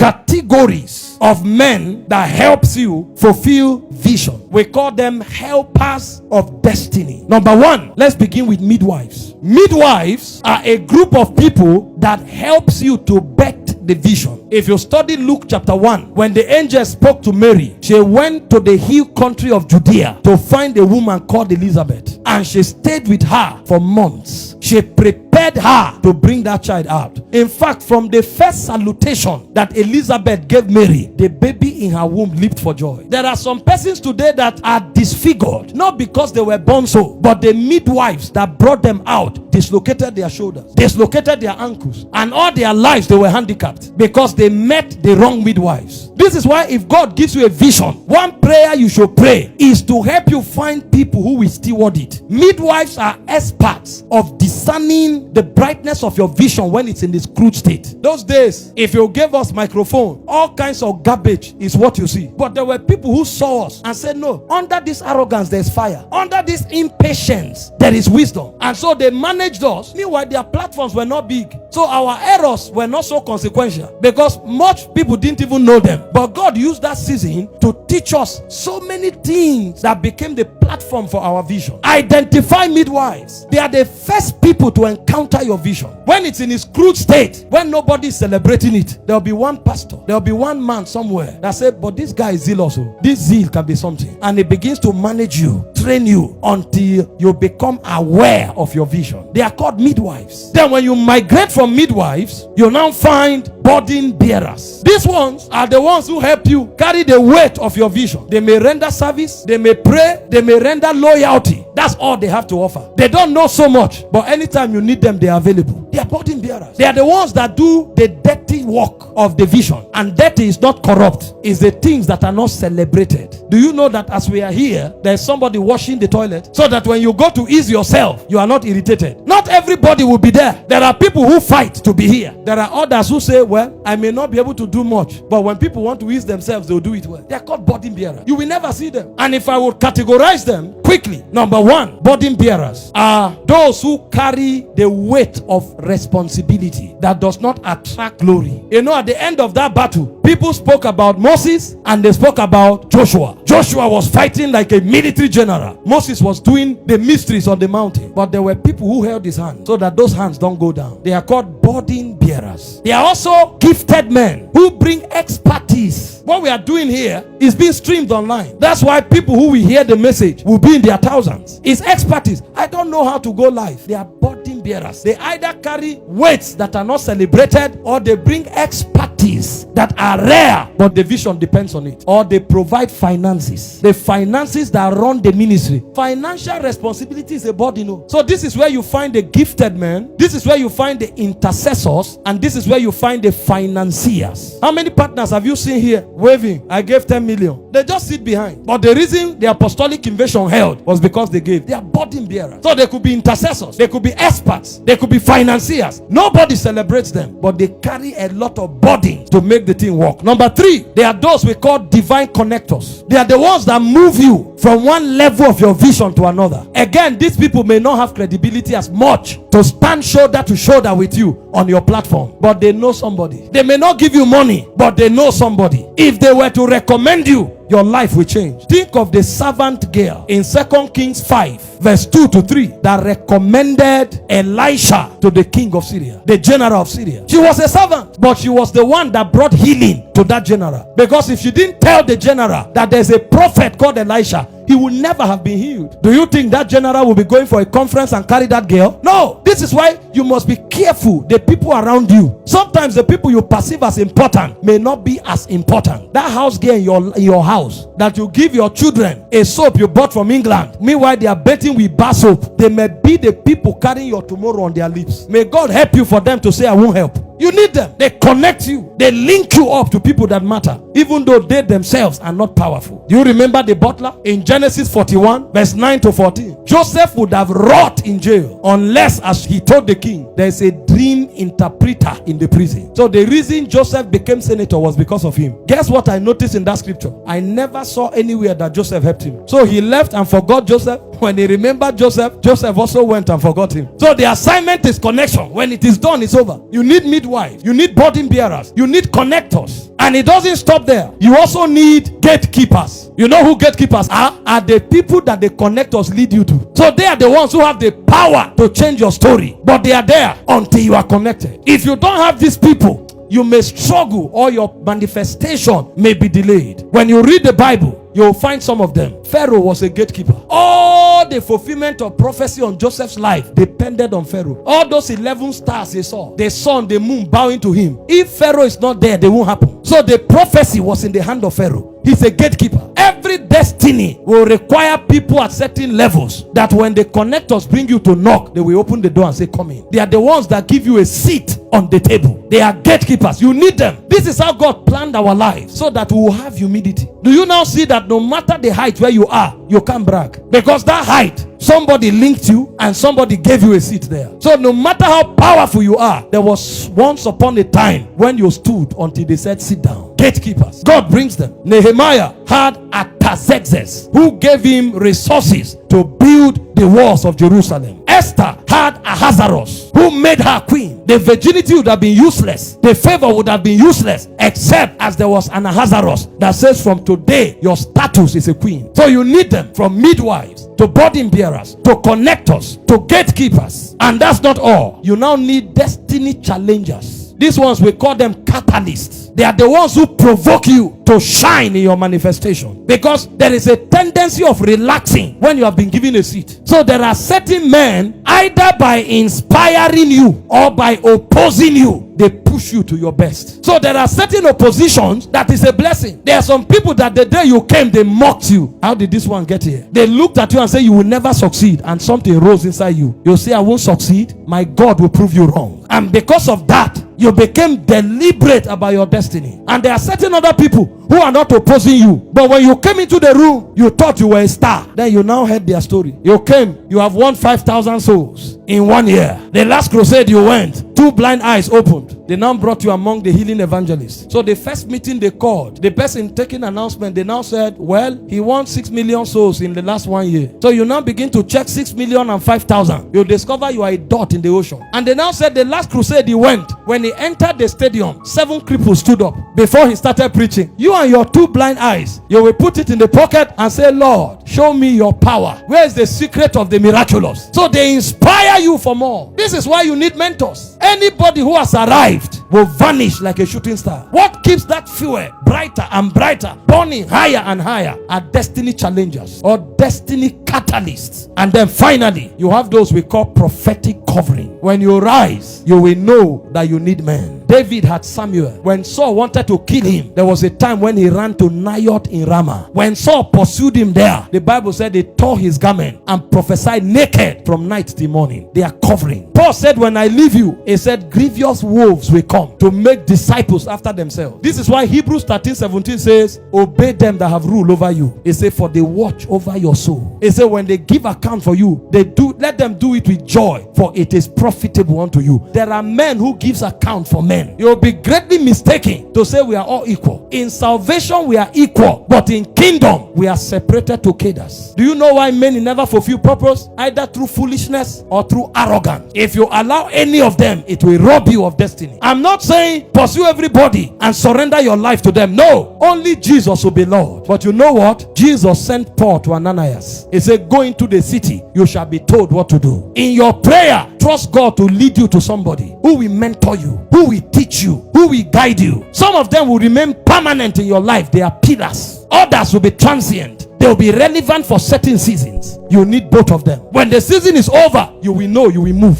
categories of men that helps you fulfill vision. We call them helpers of destiny. Number one, let's begin with midwives. Midwives are a group of people that helps you to birth the vision. If you study Luke chapter 1, when the angel spoke to Mary, she went to the hill country of Judea to find a woman called Elizabeth, and she stayed with her for months. She prepared her to bring that child out. In fact, from the first salutation that Elizabeth gave Mary, the baby in her womb leaped for joy. There are some persons today that are disfigured, not because they were born so, but the midwives that brought them out dislocated their shoulders, dislocated their ankles, and all their lives they were handicapped because they met the wrong midwives. This is why if God gives you a vision, one prayer you should pray is to help you find people who will steward it. Midwives are experts of discerning the brightness of your vision when it's in this crude state. Those days, if you gave us microphone, all kinds of garbage is what you see. But there were people who saw us and said, no, under this arrogance there's fire, under this impatience there is wisdom. And so they managed us. Meanwhile, their platforms were not big, so our errors were not so consequential because much people didn't even know them. But God used that season to teach us so many things that became the platform for our vision. Identify midwives. They are the first people to encounter your vision. When it's in its crude state, when nobody is celebrating it, there'll be one pastor, there'll be one man somewhere that said, but this guy is zealous. This zeal can be something. And it begins to manage you, train you until you become aware of your vision. They are called midwives. Then when you migrate from midwives, you now find burden bearers. These ones are the ones who help you carry the weight of your vision. They may render service, they may pray, they may render loyalty. That's all they have to offer. They don't know so much, but anytime you need them, they are available. They are burden bearers. They are the ones that do the dirty work of the vision. And dirty is not corrupt. It's the things that are not celebrated. Do you know that as we are here, there's somebody washing the toilet so that when you go to ease yourself, you are not irritated? Not everybody will be there. There are people who fight to be here. There are others who say, well, I may not be able to do much, but when people want to ease themselves, they'll do it well. They are called burden bearers. You will never see them. And if I would categorize them quickly, number one, burden bearers are those who carry the weight of responsibility that does not attract glory. You know, at the end of that battle, people spoke about Moses and they spoke about Joshua. Joshua was fighting like a military general. Moses was doing the mysteries on the mountain. But there were people who held his hand so that those hands don't go down. They are called burden bearers. They are also gifted men who bring expertise. What we are doing here is being streamed online. That's why people who will hear the message will be in their thousands. It's expertise. I don't know how to go live. They are burden bearers. They either carry weights that are not celebrated, or they bring expertise that are rare, but the vision depends on it. Or they provide finances. The finances that run the ministry. Financial responsibility is a burden. So this is where you find the gifted men. This is where you find the intercessors. And this is where you find the financiers. How many partners have you seen here waving, I gave 10 million? They just sit behind. But the reason the apostolic invasion held was because they gave. They are burden bearers. So they could be intercessors. They could be experts. They could be financiers. Nobody celebrates them, but they carry a lot of burden to make the thing work. Number three, they are those we call divine connectors. They are the ones that move you from one level of your vision to another. Again, these people may not have credibility as much to stand shoulder to shoulder with you on your platform, but they know somebody. They may not give you money, but they know somebody. If they were to recommend you, your life will change. Think of the servant girl in 2 Kings 5 verse 2 to 3 that recommended Elisha to the king of Syria, the general of Syria. She was a servant, but she was the one that brought healing to that general. Because if she didn't tell the general that there's a prophet called Elisha, he would never have been healed. Do you think that general will be going for a conference and carry that girl? No. This is why you must be careful the people around you. Sometimes the people you perceive as important may not be as important. That house girl in your house that you give your children a soap you bought from England, meanwhile they are bathing with bar soap, they may be the people carrying your tomorrow on their lips. May God help you for them to say, I won't help. You need them. They connect you. They link you up to people that matter, even though they themselves are not powerful. Do you remember the butler in Genesis 41 verse 9 to 14? Joseph would have rot in jail unless, as he told the king, there's a dream interpreter in the prison. So the reason Joseph became senator was because of him. Guess what I noticed in that scripture? I never saw anywhere that Joseph helped him. So he left and forgot Joseph. When he remembered Joseph, Joseph also went and forgot him. So the assignment is connection. When it is done, it's over. You need midwives. You need burden bearers. You need connectors. And it doesn't stop there. You also need gatekeepers. You know who gatekeepers are? Are the people that the connectors lead you to. So they are the ones who have the power to change your story. But they are there until you are connected. If you don't have these people, you may struggle or your manifestation may be delayed. When you read the Bible, you'll find some of them. Pharaoh was a gatekeeper. All the fulfillment of prophecy on Joseph's life depended on Pharaoh. All those 11 stars he saw, the sun, the moon bowing to him. If Pharaoh is not there, they won't happen. So the prophecy was in the hand of Pharaoh. He's a gatekeeper. Every destiny will require people at certain levels that when the connectors bring you to knock, they will open the door and say, come in. They are the ones that give you a seat on the table. They are gatekeepers. You need them. This is how God planned our lives so that we will have humility. Do you now see that no matter the height where you are, you can't brag? Because that height, somebody linked you and somebody gave you a seat there. So no matter how powerful you are, there was once upon a time when you stood until they said sit down. Gatekeepers. God brings them. Nehemiah had Artaxerxes who gave him resources to build the walls of Jerusalem. Esther had Ahasuerus who made her queen. The virginity would have been useless. The favor would have been useless except as there was an Ahasuerus that says from today your status is a queen. So you need them, from midwives to burden bearers to connectors to gatekeepers. And that's not all. You now need destiny challengers. These ones, we call them catalysts. They are the ones who provoke you to shine in your manifestation, because there is a tendency of relaxing when you have been given a seat. So there are certain men, either by inspiring you or by opposing you, they push you to your best. So there are certain oppositions that is a blessing. There are some people that the day you came, they mocked you. How did this one get here? They looked at you and said you will never succeed, and something rose inside you. You'll say I won't succeed. My God will prove you wrong. And because of that, you became deliberate about your destiny. And there are certain other people who are not opposing you, but when you came into the room, you thought you were a star. Then you now heard their story. You came, you have won 5,000 souls in 1 year. The last crusade you went, 2 blind eyes opened. They now brought you among the healing evangelists. So the first meeting they called, the person taking announcement, they now said, well, he won 6 million souls in the last 1 year. So you now begin to check 6 million and 5,000. You discover you are a dot in the ocean. And they now said the last crusade he went, when he entered the stadium, 7 cripples stood up before he started preaching. You and your 2 blind eyes, you will put it in the pocket and say, Lord, show me your power. Where is the secret of the miraculous? So they inspire you for more. This is why you need mentors. Anybody who has arrived will vanish like a shooting star. What keeps that fuel brighter and brighter, burning higher and higher, are destiny challengers or destiny catalysts. And then finally, you have those we call prophetic covering. When you rise, you will know that you need men. David had Samuel. When Saul wanted to kill him, there was a time when he ran to Naioth in Ramah. When Saul pursued him there, the Bible said they tore his garment and prophesied naked from night till morning. They are covering. Paul said, when I leave you, he said, grievous wolves will come to make disciples after themselves. This is why Hebrews 13:17 says, obey them that have rule over you. He said, for they watch over your soul. He said, when they give account for you, let them do it with joy, for it is profitable unto you. There are men who gives account for men. You'll be greatly mistaken to say we are all equal. In salvation we are equal, but in kingdom we are separated to cadres. Do you know why many never fulfill purpose? Either through foolishness or through arrogance. If you allow any of them, it will rob you of destiny. I'm not saying pursue everybody and surrender your life to them. No, only Jesus will be Lord. But you know what? Jesus sent Paul to Ananias. He said, go into the city, you shall be told what to do. In your prayer, trust God to lead you to somebody who will mentor you, who will teach you, who will guide you. Some of them will remain permanent in your life. They are pillars. Others will be transient. They will be relevant for certain seasons. You need both of them. When the season is over, you will know, you will move.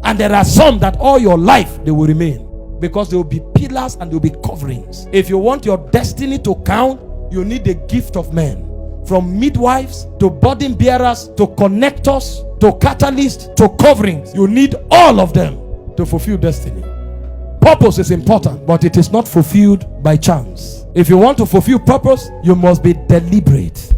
And there are some that all your life they will remain, because they will be pillars and they will be coverings. If you want your destiny to count, you need the gift of men. From midwives to burden bearers to connectors to catalysts to coverings. You need all of them to fulfill destiny. Purpose is important, but it is not fulfilled by chance. If you want to fulfill purpose, you must be deliberate.